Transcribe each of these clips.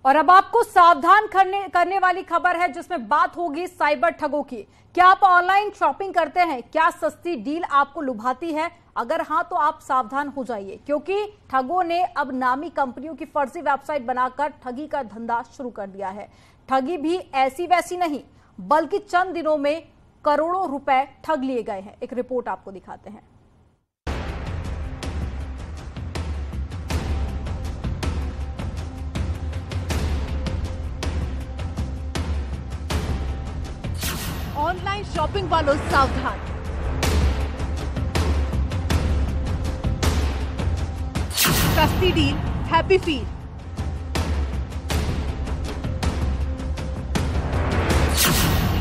और अब आपको सावधान करने वाली खबर है जिसमें बात होगी साइबर ठगों की। क्या आप ऑनलाइन शॉपिंग करते हैं? क्या सस्ती डील आपको लुभाती है? अगर हाँ तो आप सावधान हो जाइए, क्योंकि ठगों ने अब नामी कंपनियों की फर्जी वेबसाइट बनाकर ठगी का धंधा शुरू कर दिया है। ठगी भी ऐसी वैसी नहीं, बल्कि चंद दिनों में करोड़ों रुपए ठग लिए गए हैं। एक रिपोर्ट आपको दिखाते हैं। ऑनलाइन शॉपिंग वालों सावधान। सस्ती डील, हैप्पी फील।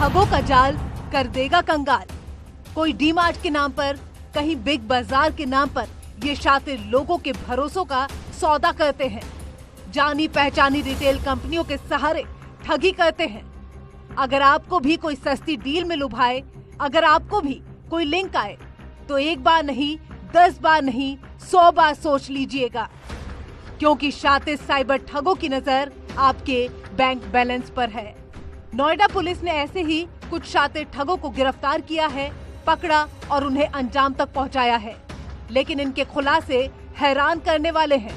ठगों का जाल कर देगा कंगाल। कोई डी-मार्ट के नाम पर, कहीं बिग बाजार के नाम पर ये शातिर लोगों के भरोसों का सौदा करते हैं। जानी पहचानी रिटेल कंपनियों के सहारे ठगी करते हैं। अगर आपको भी कोई सस्ती डील में लुभाए, अगर आपको भी कोई लिंक आए, तो एक बार नहीं, 10 बार नहीं, 100 बार सोच लीजिएगा, क्योंकि शातिर साइबर ठगों की नजर आपके बैंक बैलेंस पर है। नोएडा पुलिस ने ऐसे ही कुछ शातिर ठगों को गिरफ्तार किया है, पकड़ा और उन्हें अंजाम तक पहुंचाया है। लेकिन इनके खुलासे हैरान करने वाले हैं।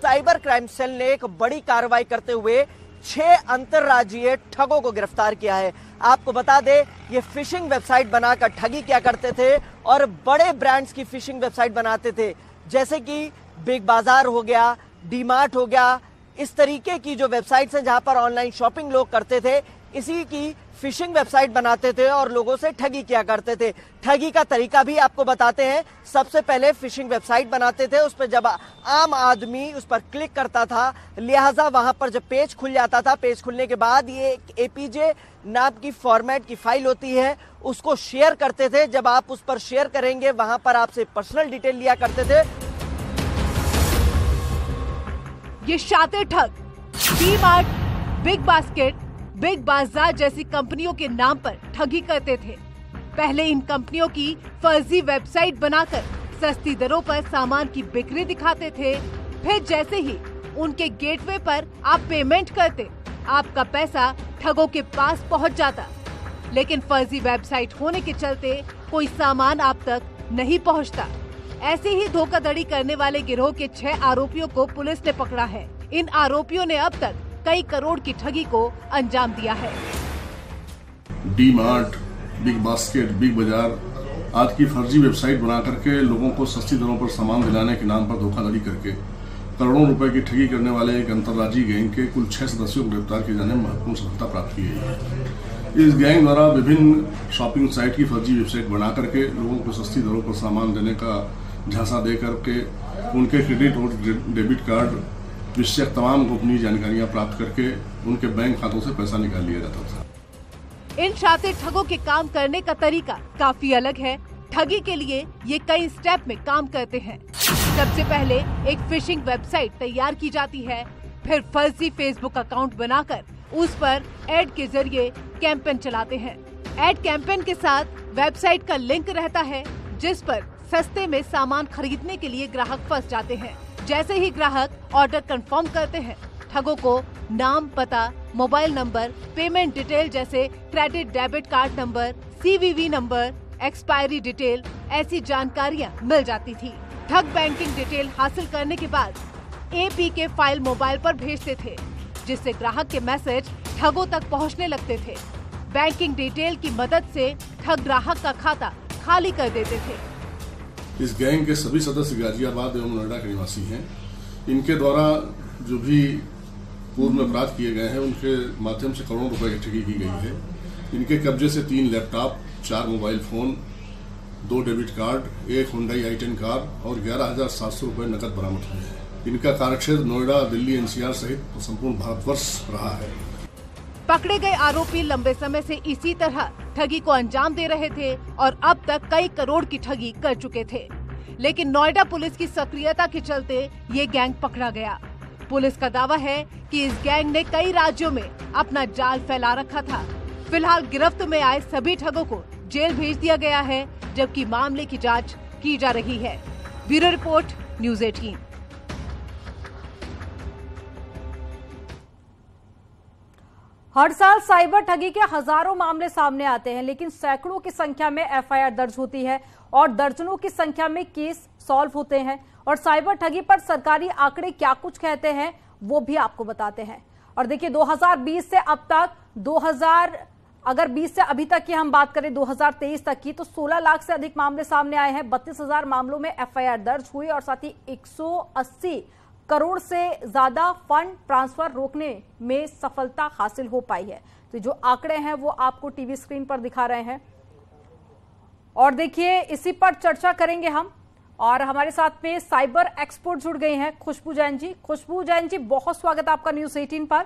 साइबर क्राइम सेल ने एक बड़ी कार्रवाई करते हुए 6 अंतरराज्यीय ठगों को गिरफ्तार किया है। आपको बता दें, ये फिशिंग वेबसाइट बनाकर ठगी किया करते थे और बड़े ब्रांड्स की फिशिंग वेबसाइट बनाते थे, जैसे कि बिग बाजार हो गया, डी-मार्ट हो गया। इस तरीके की जो वेबसाइट्स हैं जहां पर ऑनलाइन शॉपिंग लोग करते थे, इसी की फिशिंग वेबसाइट बनाते थे और लोगों से ठगी किया करते थे। ठगी का तरीका भी आपको बताते हैं। सबसे पहले फिशिंग वेबसाइट बनाते थे, उस पर जब आम आदमी उस पर क्लिक करता था, लिहाजा वहां पर जब पेज खुल जाता था, पेज खुलने के बाद ये APJ नाम की फॉर्मेट की फाइल होती है, उसको शेयर करते थे। जब आप उस पर शेयर करेंगे, वहां पर आपसे पर्सनल डिटेल लिया करते थे। ये शातिर ठग डी-मार्ट, बिग बास्केट, बिग बाजार जैसी कंपनियों के नाम पर ठगी करते थे। पहले इन कंपनियों की फर्जी वेबसाइट बनाकर सस्ती दरों पर सामान की बिक्री दिखाते थे। फिर जैसे ही उनके गेटवे पर आप पेमेंट करते, आपका पैसा ठगों के पास पहुंच जाता। लेकिन फर्जी वेबसाइट होने के चलते कोई सामान आप तक नहीं पहुंचता। ऐसे ही धोखाधड़ी करने वाले गिरोह के 6 आरोपियों को पुलिस ने पकड़ा है। इन आरोपियों ने अब तक कई करोड़ की ठगी को अंजाम दिया है। डी-मार्ट, बिग बास्केट, बिग बाजार आदि की फर्जी वेबसाइट बना करके लोगों को सस्ती दरों पर सामान दिलाने के नाम पर धोखाधड़ी करके करोड़ों रुपए की ठगी करने वाले एक अंतर्राज्यीय गैंग के कुल 6 सदस्यों को गिरफ्तार किए जाने में महत्वपूर्ण सफलता प्राप्त की गई है। इस गैंग द्वारा विभिन्न शॉपिंग साइट की फर्जी वेबसाइट बना करके लोगों को सस्ती दरों पर सामान देने का झांसा दे करके उनके क्रेडिट और डेबिट कार्ड विषयक तमाम गोपनीय जानकारियां प्राप्त करके उनके बैंक खातों से पैसा निकाल लिया जाता था। इन शातिर ठगों के काम करने का तरीका काफी अलग है। ठगी के लिए ये कई स्टेप में काम करते हैं। सबसे पहले एक फिशिंग वेबसाइट तैयार की जाती है, फिर फर्जी फेसबुक अकाउंट बनाकर उस पर एड के जरिए कैंपेन चलाते हैं। एड कैंपेन के साथ वेबसाइट का लिंक रहता है, जिस पर सस्ते में सामान खरीदने के लिए ग्राहक फंस जाते हैं। जैसे ही ग्राहक ऑर्डर कंफर्म करते हैं, ठगों को नाम, पता, मोबाइल नंबर, पेमेंट डिटेल जैसे credit debit card number, CVV number, expiry detail ऐसी जानकारियां मिल जाती थी। ठग बैंकिंग डिटेल हासिल करने के बाद APK फाइल मोबाइल पर भेजते थे, जिससे ग्राहक के मैसेज ठगों तक पहुंचने लगते थे। बैंकिंग डिटेल की मदद से ठग ग्राहक का खाता खाली कर देते थे। इस गैंग के सभी सदस्य गाजियाबाद एवं नोएडा के निवासी हैं। इनके द्वारा जो भी पूर्व में अपराध किए गए हैं, उनके माध्यम से करोड़ों रुपए की ठगी की गई है। इनके कब्जे से 3 laptop, 4 mobile phone, 2 debit card, 1 Hyundai i10 car और 11,700 रुपए नकद बरामद हुए हैं। इनका कार्यक्षेत्र नोएडा, दिल्ली, NCR सहित संपूर्ण भारतवर्ष रहा है। पकड़े गए आरोपी लंबे समय से इसी तरह ठगी को अंजाम दे रहे थे और अब तक कई करोड़ की ठगी कर चुके थे। लेकिन नोएडा पुलिस की सक्रियता के चलते ये गैंग पकड़ा गया। पुलिस का दावा है कि इस गैंग ने कई राज्यों में अपना जाल फैला रखा था। फिलहाल गिरफ्त में आए सभी ठगों को जेल भेज दिया गया है, जबकि मामले की जांच की जा रही है। Bureau report, news 18। हर साल साइबर ठगी के हजारों मामले सामने आते हैं, लेकिन सैकड़ों की संख्या में एफआईआर दर्ज होती है और दर्जनों की संख्या में केस सॉल्व होते हैं। और साइबर ठगी पर सरकारी आंकड़े क्या कुछ कहते हैं वो भी आपको बताते हैं। और देखिए 2020 से अब तक अगर 20 से अभी तक की हम बात करें 2023 तक की, तो 16 लाख से अधिक मामले सामने आए हैं। 32,000 मामलों में एफआईआर दर्ज हुई और साथ ही 180 करोड़ से ज्यादा फंड ट्रांसफर रोकने में सफलता हासिल हो पाई है। तो जो आंकड़े हैं वो आपको टीवी स्क्रीन पर दिखा रहे हैं। और देखिए इसी पर चर्चा करेंगे हम, और हमारे साथ में साइबर एक्सपर्ट जुड़ गए हैं खुशबू जैन जी। खुशबू जैन जी, बहुत स्वागत आपका न्यूज़ 18 पर।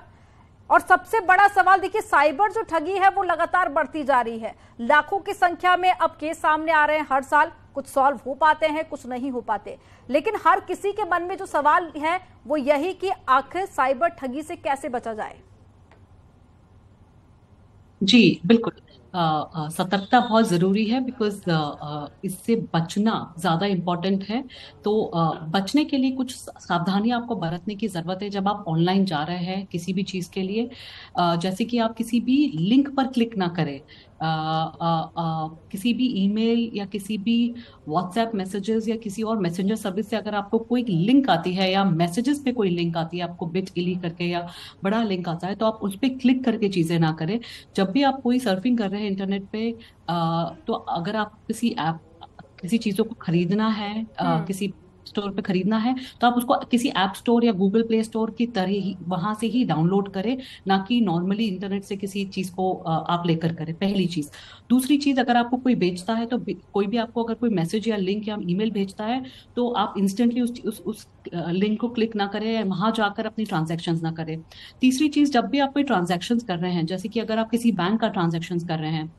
और सबसे बड़ा सवाल देखिए, साइबर जो ठगी है वो लगातार बढ़ती जा रही है। लाखों की संख्या में अब केस सामने आ रहे हैं हर साल। कुछ सॉल्व हो पाते हैं, कुछ नहीं हो पाते, लेकिन हर किसी के मन में जो सवाल है वो यही कि आखिर साइबर ठगी से कैसे बचा जाए। जी बिल्कुल, सतर्कता बहुत ज़रूरी है, बिकॉज इससे बचना ज़्यादा इम्पॉर्टेंट है। तो बचने के लिए कुछ सावधानियां आपको बरतने की ज़रूरत है जब आप ऑनलाइन जा रहे हैं किसी भी चीज़ के लिए। जैसे कि आप किसी भी लिंक पर क्लिक ना करें। किसी भी ईमेल या किसी भी व्हाट्सएप मैसेजेस या किसी और मैसेंजर सर्विस से अगर आपको कोई लिंक आती है या मैसेजेस पे कोई लिंक आती है, आपको bit.ly करके या बड़ा लिंक आता है, तो आप उस पर क्लिक करके चीज़ें ना करें। जब भी आप कोई सर्फिंग कर रहे हैं इंटरनेट पे, तो अगर आप किसी चीज़ों को खरीदना है, किसी स्टोर पे खरीदना है, तो आप उसको किसी ऐप स्टोर या गूगल प्ले स्टोर की तरह ही वहां से ही डाउनलोड करें, ना कि नॉर्मली इंटरनेट से किसी चीज को आप लेकर करें। पहली चीज। दूसरी चीज, अगर आपको कोई बेचता है तो कोई भी आपको अगर कोई मैसेज या लिंक या ईमेल भेजता है तो आप इंस्टेंटली उस लिंक को क्लिक ना करें या वहां जाकर अपनी ट्रांजेक्शन्स ना करें। तीसरी चीज, जब भी आप कोई ट्रांजेक्शन्स कर रहे हैं, जैसे कि अगर आप किसी बैंक का ट्रांजेक्शन्स कर रहे हैं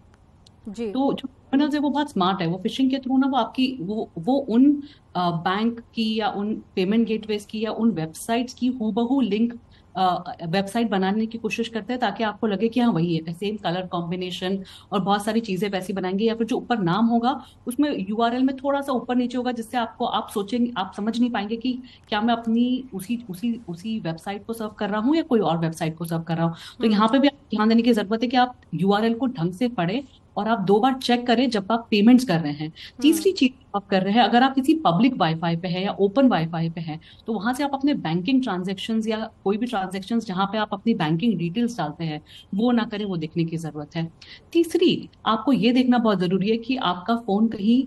जी, तो जो क्रिमिनल्स है वो बहुत स्मार्ट है। वो फिशिंग के थ्रू ना वो आपकी वो उन बैंक की या उन पेमेंट गेटवेज की या उन वेबसाइट्स की हूबहू लिंक वेबसाइट बनाने की कोशिश करते हैं, ताकि आपको लगे कि हाँ वही है, सेम कलर कॉम्बिनेशन और बहुत सारी चीजें वैसी बनाएंगे। या फिर जो ऊपर नाम होगा उसमें यूआरएल में थोड़ा सा ऊपर नीचे होगा, जिससे आप सोचेंगे, आप समझ नहीं पाएंगे कि क्या मैं अपनी उसी वेबसाइट को सर्व कर रहा हूँ या कोई और वेबसाइट को सर्व कर रहा हूँ। तो यहाँ पे भी ध्यान देने की जरूरत है कि आप यूआरएल को ढंग से पढ़े और आप 2 बार चेक करें जब आप पेमेंट्स कर रहे हैं। तीसरी चीज आप कर रहे हैं, अगर आप किसी पब्लिक वाईफाई पे है या ओपन वाईफाई पे है, तो वहां से आप अपने बैंकिंग ट्रांजैक्शंस या कोई भी ट्रांजैक्शंस जहां पे आप अपनी बैंकिंग डिटेल्स डालते हैं वो ना करें, वो देखने की जरूरत है। तीसरी, आपको ये देखना बहुत जरूरी है कि आपका फोन कहीं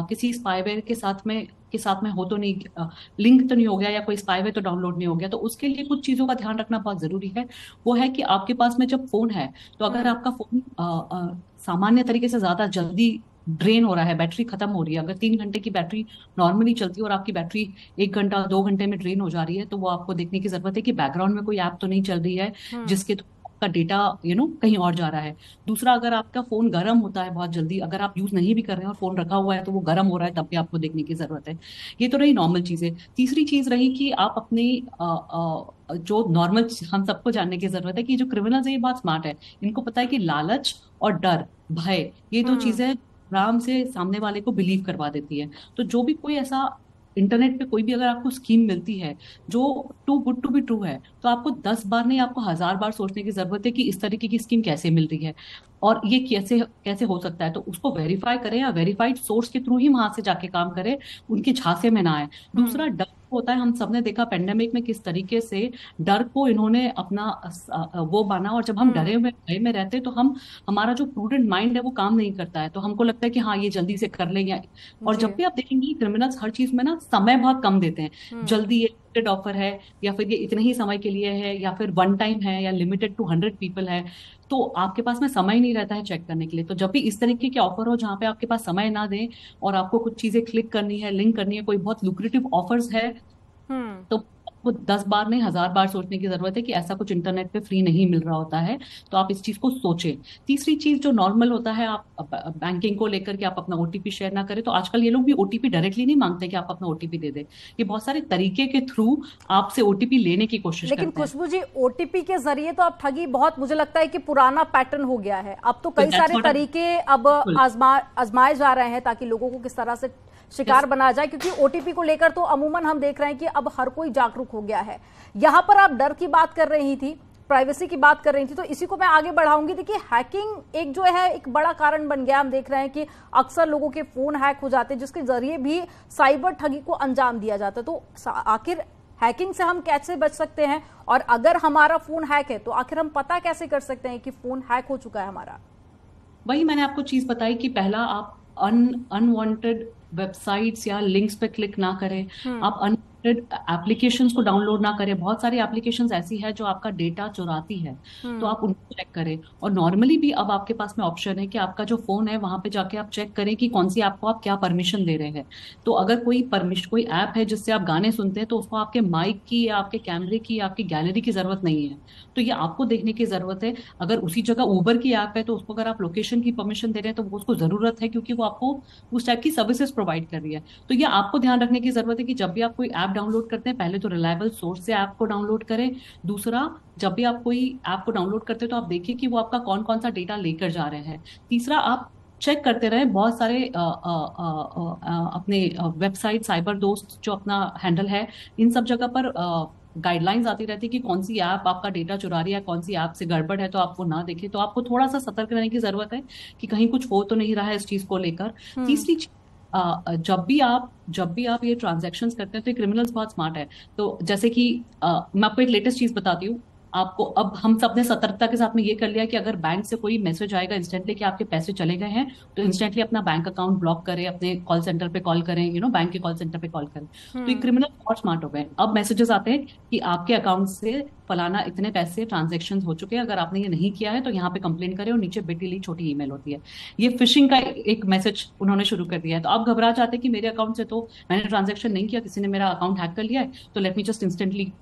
किसी स्पाईवेयर के साथ में हो तो नहीं, लिंक तो नहीं हो गया या कोई स्पाईवेयर तो डाउनलोड नहीं हो गया। तो उसके लिए कुछ चीजों का ध्यान रखना बहुत जरूरी है। वो है कि आपके पास में जब फोन है, तो अगर आपका फोन सामान्य तरीके से ज्यादा जल्दी ड्रेन हो रहा है, बैटरी खत्म हो रही है, अगर 3 घंटे की बैटरी नॉर्मली चलती है और आपकी बैटरी 1 घंटा 2 घंटे में ड्रेन हो जा रही है, तो वो आपको देखने की जरूरत है कि बैकग्राउंड में कोई ऐप तो नहीं चल रही है जिसके का डेटा कहीं और जा रहा है। दूसरा, अगर आपका फोन गर्म होता है बहुत जल्दी, अगर आप यूज नहीं भी कर रहे हैं और फोन रखा हुआ है तो वो गर्म हो रहा है, तब भी आपको देखने की जरूरत है। ये तो रही नॉर्मल चीजें। तीसरी चीज रही कि आप अपने जो नॉर्मल, हम सबको जानने की जरूरत है कि जो क्रिमिनल्स है ये बहुत स्मार्ट है। इनको पता है कि लालच और डर, भय, ये 2 चीजें आराम से सामने वाले को बिलीव करवा देती है। तो जो भी कोई ऐसा इंटरनेट पे कोई भी अगर आपको स्कीम मिलती है जो too good to be true है, तो आपको 10 बार नहीं, आपको 1000 बार सोचने की जरूरत है कि इस तरीके की स्कीम कैसे मिल रही है और ये कैसे हो सकता है। तो उसको वेरीफाई करें या वेरीफाइड सोर्स के थ्रू ही वहां से जाके काम करें, उनके झांसे में ना आए। दूसरा, डर होता है। हम सबने देखा पेंडेमिक में किस तरीके से डर को इन्होंने अपना वो माना, और जब हम डरे हुए भय में रहते हैं तो हमारा जो प्रूडेंट माइंड है वो काम नहीं करता है, तो हमको लगता है कि हाँ ये जल्दी से कर लेंगे। और जब भी आप देखेंगे क्रिमिनल्स हर चीज में ना समय बहुत कम देते हैं। जल्दी ये लिमिटेड ऑफर है, या फिर ये इतने ही समय के लिए है, या फिर 1 टाइम है, या लिमिटेड टू 100 पीपल है, तो आपके पास में समय नहीं रहता है चेक करने के लिए। तो जब भी इस तरीके के ऑफर हो जहां पे आपके पास समय ना दें और आपको कुछ चीजें क्लिक करनी है, लिंक करनी है, कोई बहुत लुक्रेटिव ऑफर्स है, तो आपको 10 बार नहीं 1000 बार सोचने की जरूरत है कि ऐसा कुछ इंटरनेट पे फ्री नहीं मिल रहा होता है। तो आप इस चीज को सोचें। तीसरी चीज जो नॉर्मल होता है, आप बैंकिंग को लेकर के आप अपना ओटीपी शेयर ना करें। तो आजकल ये लोग भी ओटीपी डायरेक्टली नहीं मांगते कि आप अपना ओटीपी दे दें, ये बहुत सारे तरीके के थ्रू आपसे ओटीपी लेने की कोशिश करते हैं। लेकिन खुशबू जी, ओटीपी के जरिए तो अब ठगी बहुत, मुझे लगता है कि पुराना पैटर्न हो गया है। अब तो कई सारे तरीके अब आजमाए जा रहे हैं ताकि लोगों को किस तरह से शिकार बनाया जाए, क्योंकि ओटीपी को लेकर तो अमूमन हम देख रहे हैं कि अब हर कोई जागरूक हो गया है। यहाँ पर आप डर की बात कर रही थी, प्राइवेसी की बात कर रही थी, तो इसी को मैं आगे बढ़ाऊंगी। देखिए, हैकिंग एक जो है एक बड़ा कारण बन गया। हम देख रहे हैं कि अक्सर लोगों के फोन हैक हो जाते हैं, जिसके जरिए भी साइबर ठगी को अंजाम दिया जाता है। तो आखिर हैकिंग से हम कैसे बच सकते हैं, और अगर हमारा फोन हैक है तो आखिर हम पता कैसे कर सकते हैं कि फोन हैक हो चुका है हमारा? वही मैंने आपको चीज बताई कि पहला आप अनवांटेड वेबसाइट्स या लिंक्स पे क्लिक ना करें, आप अनवांटेड एप्लीकेशंस को डाउनलोड ना करें। बहुत सारी एप्लीकेशंस ऐसी है जो आपका डेटा चुराती है, तो आप उनको चेक करें। और नॉर्मली भी अब आपके पास में ऑप्शन है कि आपका जो फोन है वहां पे जाके आप चेक करें कि कौन सी ऐप को आप क्या परमिशन दे रहे हैं। तो अगर कोई ऐप है जिससे आप गाने सुनते हैं, तो उसको आपके माइक की या आपके कैमरे की या आपकी गैलरी की जरूरत नहीं है, तो ये आपको देखने की जरूरत है। अगर उसी जगह उबर की ऐप है तो उसको अगर आप लोकेशन की परमिशन दे रहे हैं तो वो उसको जरूरत है, क्योंकि वो आपको उस टाइप की सर्विसेज प्रोवाइड कर रही है। तो ये आपको ध्यान रखने की जरूरत है कि जब भी आप कोई ऐप डाउनलोड करते हैं, पहले तो रिलायबल सोर्स से ऐप को डाउनलोड करें। दूसरा, जब भी आप कोई ऐप को डाउनलोड करते हैं तो आप देखिए कि वो आपका कौन कौन सा डेटा लेकर जा रहे हैं। तीसरा, आप चेक करते रहे। बहुत सारे अपने वेबसाइट साइबर दोस्त जो अपना हैंडल है, इन सब जगह पर गाइडलाइंस आती रहती है कि कौन सी ऐप आपका डेटा चुरा रही है, कौन सी ऐप से गड़बड़ है, तो आप वो ना देखें। तो आपको थोड़ा सा सतर्क रहने की जरूरत है कि कहीं कुछ हो तो नहीं रहा है इस चीज को लेकर। तीसरी चीज, जब भी आप ये ट्रांजैक्शंस करते हैं तो क्रिमिनल्स बहुत स्मार्ट है। तो जैसे कि मैं आपको एक लेटेस्ट चीज बताती हूँ। आपको अब हम सब ने सतर्कता के साथ में ये कर लिया कि अगर बैंक से कोई मैसेज आएगा इंस्टेंटली कि आपके पैसे चले गए हैं, तो इंस्टेंटली अपना बैंक अकाउंट ब्लॉक करें, अपने कॉल सेंटर पे कॉल करें, बैंक के कॉल सेंटर पे कॉल करें। तो ये क्रिमिनल बहुत स्मार्ट हो गए। अब मैसेजेस आते हैं कि आपके अकाउंट से फलाना इतने पैसे ट्रांजेक्शन हो चुके हैं, अगर आपने ये नहीं किया है तो यहाँ पे कंप्लेन करें, और नीचे बिटली छोटी ईमेल होती है। ये फिशिंग का एक मैसेज उन्होंने शुरू कर दिया है। तो आप घबरा जाते हैं कि मेरे अकाउंट से तो मैंने ट्रांजेक्शन नहीं किया, किसी ने मेरा अकाउंट हैक कर लिया है, तो let me just instantly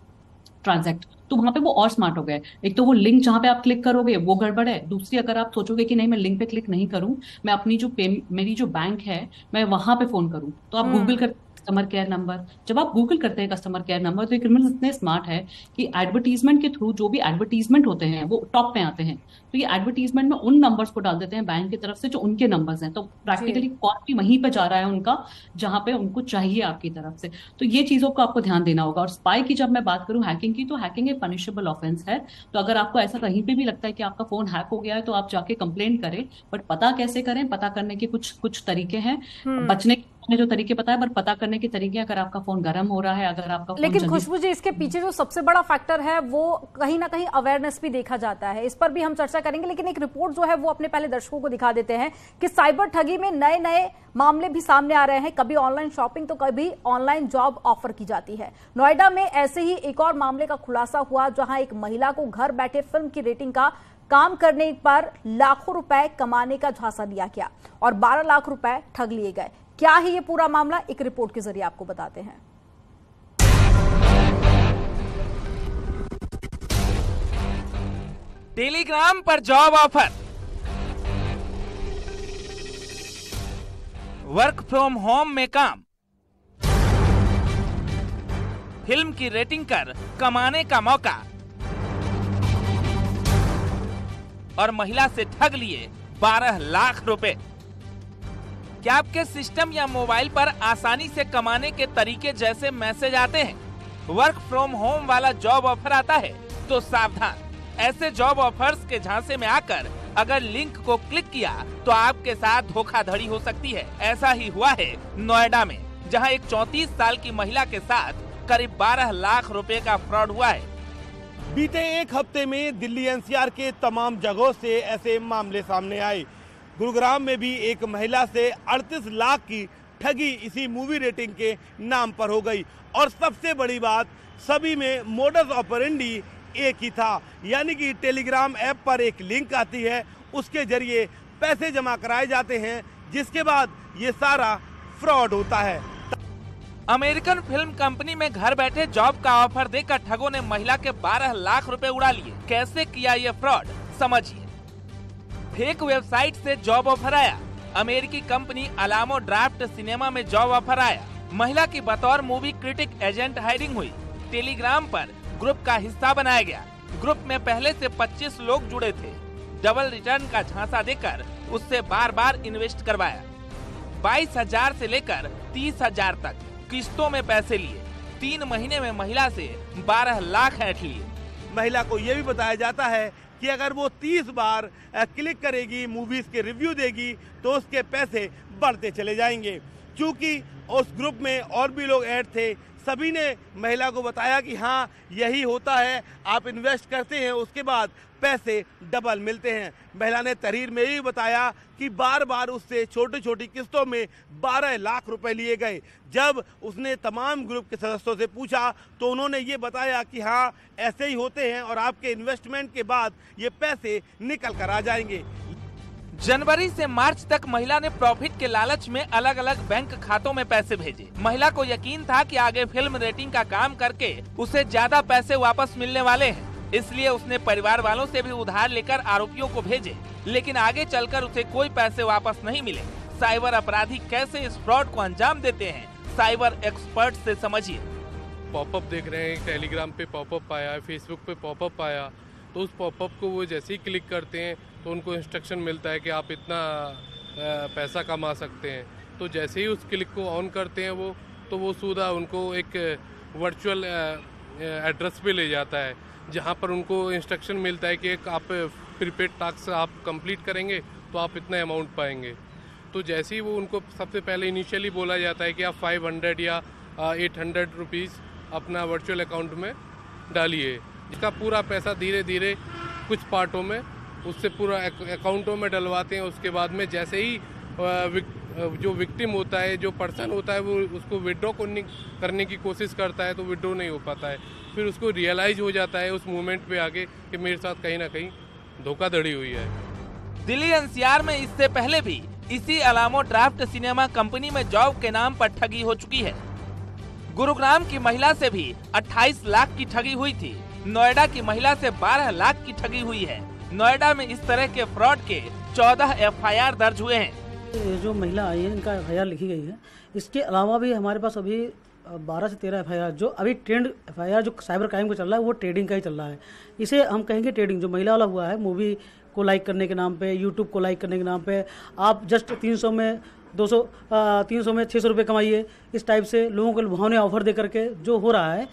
transact. तो वहां पे वो और स्मार्ट हो गए। एक तो वो लिंक जहां पे आप क्लिक करोगे वो गड़बड़ है। दूसरी, अगर आप सोचोगे कि नहीं मैं लिंक पे क्लिक नहीं करूं, मैं अपनी मेरी जो बैंक है मैं वहां पे फोन करूं, तो आप गूगल कर कस्टमर केयर नंबर। जब आप गूगल करते हैं कस्टमर केयर नंबर, तो क्रिमिनल इतने स्मार्ट है कि एडवर्टीजमेंट के थ्रू जो भी एडवर्टीजमेंट होते हैं वो टॉप पे आते हैं। तो ये एडवर्टीजमेंट में उन नंबर्स को डाल देते हैं बैंक की तरफ से जो उनके नंबर्स हैं। तो प्रैक्टिकली कॉल भी वहीं पे जा रहा है उनका, जहां पे उनको चाहिए आपकी तरफ से। तो ये चीजों को आपको ध्यान देना होगा। और स्पाई की जब मैं बात करूं हैकिंग की, तो हैकिंग एक पनिशेबल ऑफेंस है। तो अगर आपको ऐसा कहीं पे भी लगता है कि आपका फोन हैक हो गया है, तो आप जाके कंप्लेन करें। बट पता कैसे करें? पता करने के कुछ तरीके हैं। बचने के जो तरीके पता है, पर पता करने के तरीके, अगर आपका फोन गर्म हो रहा है, अगर आपका फोन लेकिन खुशबू जी, इसके पीछे जो सबसे बड़ा फैक्टर है वो कहीं ना कहीं अवेयरनेस भी देखा जाता है। इस पर भी हम चर्चा करेंगे, लेकिन एक रिपोर्ट जो है वो अपने पहले दर्शकों को दिखा देते हैं कि साइबर ठगी में नए नए मामले भी सामने आ रहे हैं। कभी ऑनलाइन शॉपिंग तो कभी ऑनलाइन जॉब ऑफर की जाती है। नोएडा में ऐसे ही एक और मामले का खुलासा हुआ, जहां एक महिला को घर बैठे फिल्म की रेटिंग का काम करने पर लाखों रुपए कमाने का झांसा दिया गया और 12 लाख रुपए ठग लिए गए। क्या है ये पूरा मामला, एक रिपोर्ट के जरिए आपको बताते हैं। टेलीग्राम पर job offer, work from home में काम, फिल्म की रेटिंग कर कमाने का मौका, और महिला से ठग लिए 12 लाख रुपए। क्या आपके सिस्टम या मोबाइल पर आसानी से कमाने के तरीके जैसे मैसेज आते हैं? वर्क फ्रॉम होम वाला जॉब ऑफर आता है तो सावधान। ऐसे जॉब ऑफर्स के झांसे में आकर अगर लिंक को क्लिक किया तो आपके साथ धोखाधड़ी हो सकती है। ऐसा ही हुआ है नोएडा में, जहां एक 34 साल की महिला के साथ करीब 12 लाख रुपए का फ्रॉड हुआ है। बीते एक हफ्ते में दिल्ली एनसीआर के तमाम जगहों से ऐसे मामले सामने आए। गुरुग्राम में भी एक महिला से 38 लाख की ठगी इसी मूवी रेटिंग के नाम पर हो गई। और सबसे बड़ी बात, सभी में मोडस ऑपरेंडी एक ही था, यानी कि टेलीग्राम ऐप पर एक लिंक आती है, उसके जरिए पैसे जमा कराए जाते हैं, जिसके बाद ये सारा फ्रॉड होता है। अमेरिकन फिल्म कंपनी में घर बैठे जॉब का ऑफर देकर ठगों ने महिला के 12 लाख रुपए उड़ा लिए। कैसे किया ये फ्रॉड, समझिए। फेक वेबसाइट से जॉब ऑफर आया। अमेरिकी कंपनी अलामो ड्राफ्ट सिनेमा में जॉब ऑफर आया। महिला की बतौर मूवी क्रिटिक एजेंट हायरिंग हुई। टेलीग्राम पर ग्रुप का हिस्सा बनाया गया। ग्रुप में पहले से 25 लोग जुड़े थे। डबल रिटर्न का झांसा देकर उससे बार बार इन्वेस्ट करवाया। 22,000 से लेकर 30,000 तक किस्तों में पैसे लिए। 3 महीने में महिला से 12 लाख ऐंठ लिए। महिला को यह भी बताया जाता है कि अगर वो 30 बार क्लिक करेगी, मूवीज के रिव्यू देगी, तो उसके पैसे बढ़ते चले जाएंगे। क्योंकि उस ग्रुप में और भी लोग ऐड थे, सभी ने महिला को बताया कि हाँ यही होता है, आप इन्वेस्ट करते हैं उसके बाद पैसे डबल मिलते हैं। महिला ने तहरीर में ये बताया कि बार बार उससे छोटी छोटी किस्तों में 12 लाख रुपए लिए गए। जब उसने तमाम ग्रुप के सदस्यों से पूछा तो उन्होंने ये बताया कि हाँ ऐसे ही होते हैं और आपके इन्वेस्टमेंट के बाद ये पैसे निकल कर आ जाएंगे। जनवरी से मार्च तक महिला ने प्रॉफिट के लालच में अलग अलग बैंक खातों में पैसे भेजे। महिला को यकीन था कि आगे फिल्म रेटिंग का काम करके उसे ज्यादा पैसे वापस मिलने वाले हैं, इसलिए उसने परिवार वालों से भी उधार लेकर आरोपियों को भेजे, लेकिन आगे चलकर उसे कोई पैसे वापस नहीं मिले। साइबर अपराधी कैसे इस फ्रॉड को अंजाम देते हैं, साइबर एक्सपर्ट से समझिए। पॉपअप देख रहे हैं, टेलीग्राम पे पॉपअप आया, फेसबुक पे पॉपअप आया, तो उस पॉपअप को वो जैसे ही क्लिक करते हैं तो उनको इंस्ट्रक्शन मिलता है कि आप इतना पैसा कमा सकते हैं। तो जैसे ही उस क्लिक को ऑन करते हैं वो, तो वो सीधा उनको एक वर्चुअल एड्रेस पे ले जाता है, जहां पर उनको इंस्ट्रक्शन मिलता है कि एक आप प्रीपेड टास्क आप कंप्लीट करेंगे तो आप इतना अमाउंट पाएंगे। तो जैसे ही वो उनको सबसे पहले इनिशियली बोला जाता है कि आप 500 या 800 रुपीज़ अपना वर्चुअल अकाउंट में डालिए, इसका पूरा पैसा धीरे धीरे कुछ पार्टों में उससे पूरा अकाउंटों में डलवाते हैं। उसके बाद में जैसे ही जो विक्टिम होता है, जो पर्सन होता है, वो उसको विड्रॉ करने की कोशिश करता है तो विड्रॉ नहीं हो पाता है। फिर उसको रियलाइज हो जाता है उस मोमेंट पे आके कि मेरे साथ कहीं ना कहीं धोखाधड़ी हुई है। दिल्ली एनसीआर में इससे पहले भी इसी अलामो ड्राफ्ट सिनेमा कंपनी में जॉब के नाम पर ठगी हो चुकी है। गुरुग्राम की महिला से भी 28 लाख की ठगी हुई थी। नोएडा की महिला से 12 लाख की ठगी हुई है। नोएडा में इस तरह के फ्रॉड के 14 एफआईआर दर्ज हुए हैं। ये जो महिला आई है इनका एफआईआर लिखी गई है। इसके अलावा भी हमारे पास अभी 12 से 13 एफआईआर, जो अभी ट्रेंड एफआईआर जो साइबर क्राइम का चल रहा है वो ट्रेडिंग का ही चल रहा है। इसे हम कहेंगे ट्रेडिंग। जो महिला वाला हुआ है, मूवी को लाइक करने के नाम पे, यूट्यूब को लाइक करने के नाम पे आप जस्ट 300 में 200 300 में 600 रुपये कमाइए, इस टाइप से लोगों को लुभावने ऑफर दे करके जो हो रहा है।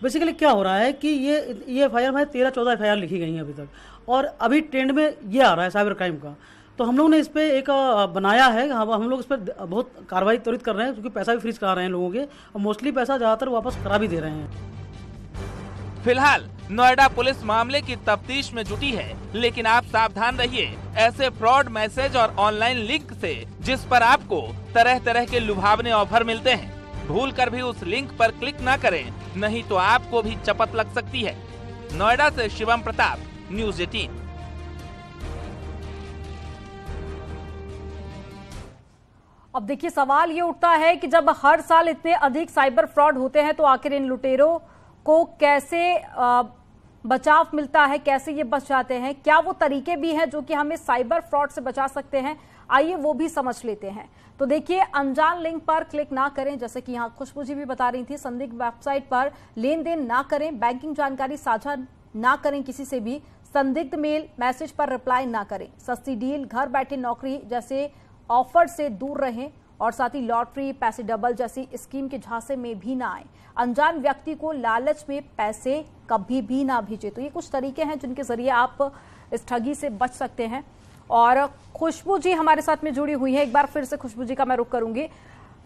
बेसिकली क्या हो रहा है कि ये एफआईआर में 13-14 एफआईआर लिखी गई हैं अभी तक, और अभी ट्रेंड में ये आ रहा है साइबर क्राइम का। तो हम लोग ने इस पर एक बनाया है, हम लोग इस पर बहुत कार्रवाई त्वरित कर रहे हैं, क्योंकि पैसा भी फ्रीज करा रहे हैं लोगों के, और मोस्टली पैसा ज़्यादातर वापस करा भी दे रहे हैं। फिलहाल नोएडा पुलिस मामले की तफ्तीश में जुटी है, लेकिन आप सावधान रहिए ऐसे फ्रॉड मैसेज और ऑनलाइन लिंक से, जिस पर आपको तरह तरह के लुभावने ऑफर मिलते हैं। भूल कर भी उस लिंक पर क्लिक ना करें, नहीं तो आपको भी चपत लग सकती है। नोएडा से शिवम प्रताप, न्यूज़ 18। अब देखिए, सवाल ये उठता है कि जब हर साल इतने अधिक साइबर फ्रॉड होते हैं तो आखिर इन लुटेरों को कैसे बचाव मिलता है, कैसे ये बच जाते हैं? क्या वो तरीके भी हैं जो कि हमें साइबर फ्रॉड से बचा सकते हैं? आइए वो भी समझ लेते हैं। तो देखिए, अनजान लिंक पर क्लिक ना करें, जैसे कि यहाँ खुशबू जी भी बता रही थी। संदिग्ध वेबसाइट पर लेन देन ना करें, बैंकिंग जानकारी साझा ना करें किसी से भी, संदिग्ध मेल मैसेज पर रिप्लाई ना करें, सस्ती डील, घर बैठे नौकरी जैसे ऑफर से दूर रहें, और साथ ही लॉटरी, पैसे डबल जैसी स्कीम के झांसे में भी ना आए। अनजान व्यक्ति को लालच में पैसे कभी भी ना भेजें। तो ये कुछ तरीके हैं जिनके जरिए आप इस ठगी से बच सकते हैं। और खुशबू जी हमारे साथ में जुड़ी हुई है, एक बार फिर से खुशबू जी का मैं रुख करूंगी।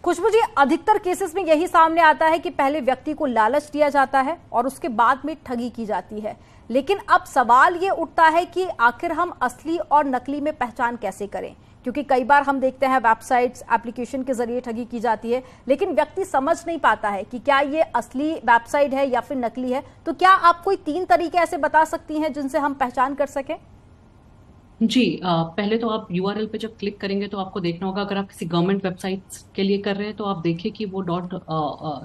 खुशबू जी, अधिकतर केसेस में यही सामने आता है कि पहले व्यक्ति को लालच दिया जाता है और उसके बाद में ठगी की जाती है, लेकिन अब सवाल ये उठता है कि आखिर हम असली और नकली में पहचान कैसे करें? क्योंकि कई बार हम देखते हैं वेबसाइट्स, एप्लीकेशन के जरिए ठगी की जाती है, लेकिन व्यक्ति समझ नहीं पाता है कि क्या ये असली वेबसाइट है या फिर नकली है। तो क्या आप कोई 3 तरीके ऐसे बता सकती हैं जिनसे हम पहचान कर सकें? जी, पहले तो आप URL पे जब क्लिक करेंगे तो आपको देखना होगा, अगर आप किसी गवर्नमेंट वेबसाइट के लिए कर रहे हैं तो आप देखिए कि वो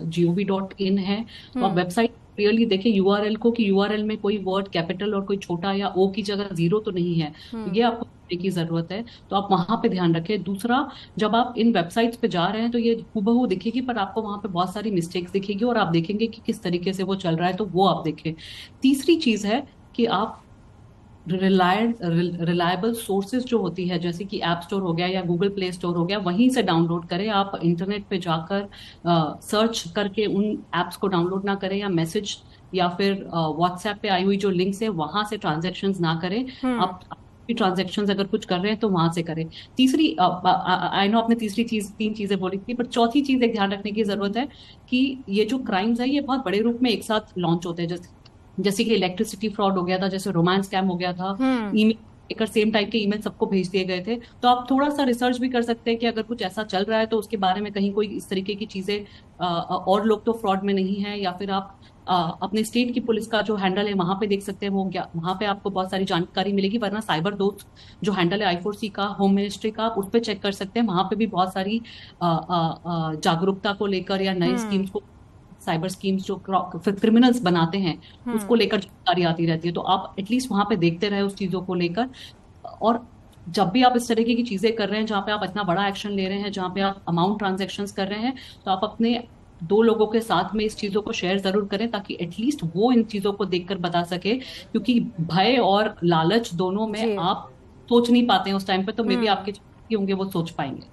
.gov.in है। तो आप वेबसाइट क्लियरली देखिए URL को, कि URL में कोई वर्ड कैपिटल और कोई छोटा या O की जगह 0 तो नहीं है। तो ये आपको देखने की जरूरत है, तो आप वहां पे ध्यान रखें। दूसरा, जब आप इन वेबसाइट्स पे जा रहे हैं तो ये हूबहू दिखेगी, पर आपको वहां पे बहुत सारी मिस्टेक्स दिखेगी और आप देखेंगे कि किस तरीके से वो चल रहा है, तो वो आप देखें। तीसरी चीज है कि आप रिलायबल सोर्सेज जो होती है, जैसे कि ऐप स्टोर हो गया या गूगल प्ले स्टोर हो गया, वहीं से डाउनलोड करें। आप इंटरनेट पे जाकर सर्च करके उन एप्स को डाउनलोड ना करें, या मैसेज या फिर व्हाट्सएप पे आई हुई जो लिंक्स है वहां से ट्रांजेक्शन्स ना करें। आप ट्रांजेक्शन्स अगर कुछ कर रहे हैं तो वहां से करें। तीसरी, आई नो आपने तीन चीजें बोली थी, पर चौथी चीज एक ध्यान रखने की जरूरत है कि ये जो क्राइम्स है ये बहुत बड़े रूप में एक साथ लॉन्च होते हैं। जैसे कि इलेक्ट्रिसिटी फ्रॉड हो गया था, जैसे रोमांस स्कैम हो गया था, ईमेल एक सेम टाइप के ईमेल सबको भेज दिए गए थे। तो आप थोड़ा सा रिसर्च भी कर सकते हैं कि अगर कुछ ऐसा चल रहा है तो उसके बारे में कहीं कोई इस तरीके की चीजें और लोग तो फ्रॉड में नहीं है, या फिर आप अपने स्टेट की पुलिस का जो हैंडल है वहां पे देख सकते हैं, वहां पे आपको बहुत सारी जानकारी मिलेगी। वरना साइबर दोस्त जो हैंडल है I4C का, होम मिनिस्ट्री का, आप उस पर चेक कर सकते हैं। वहां पे भी बहुत सारी जागरूकता को लेकर या नए स्कीम्स को, साइबर स्कीम्स जो क्रिमिनल्स बनाते हैं उसको लेकर जानकारी आती रहती है। तो आप एटलीस्ट वहां पे देखते रहे उस चीजों को लेकर। और जब भी आप इस तरीके की चीजें कर रहे हैं जहां पे आप इतना बड़ा एक्शन ले रहे हैं, जहां पे आप अमाउंट ट्रांजैक्शंस कर रहे हैं, तो आप अपने 2 लोगों के साथ में इस चीजों को शेयर जरूर करें, ताकि एटलीस्ट वो इन चीजों को देखकर बता सके। क्योंकि भय और लालच दोनों में आप सोच नहीं पाते हैं उस टाइम पे, तो मे बी आपके जो होंगे वो सोच पाएंगे।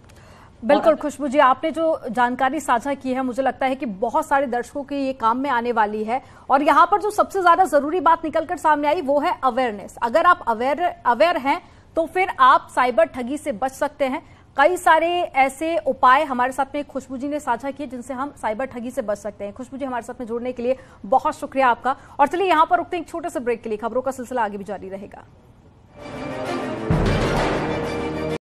बिल्कुल खुशबू जी, आपने जो जानकारी साझा की है मुझे लगता है कि बहुत सारे दर्शकों के ये काम में आने वाली है। और यहाँ पर जो सबसे ज्यादा जरूरी बात निकलकर सामने आई वो है अवेयरनेस। अगर आप अवेयर हैं तो फिर आप साइबर ठगी से बच सकते हैं। कई सारे ऐसे उपाय हमारे साथ में खुशबू जी ने साझा किए जिनसे हम साइबर ठगी से बच सकते हैं। खुशबू जी, हमारे साथ में जुड़ने के लिए बहुत शुक्रिया आपका। और चलिए यहाँ पर रुकते हैं एक छोटे से ब्रेक के लिए, खबरों का सिलसिला आगे भी जारी रहेगा।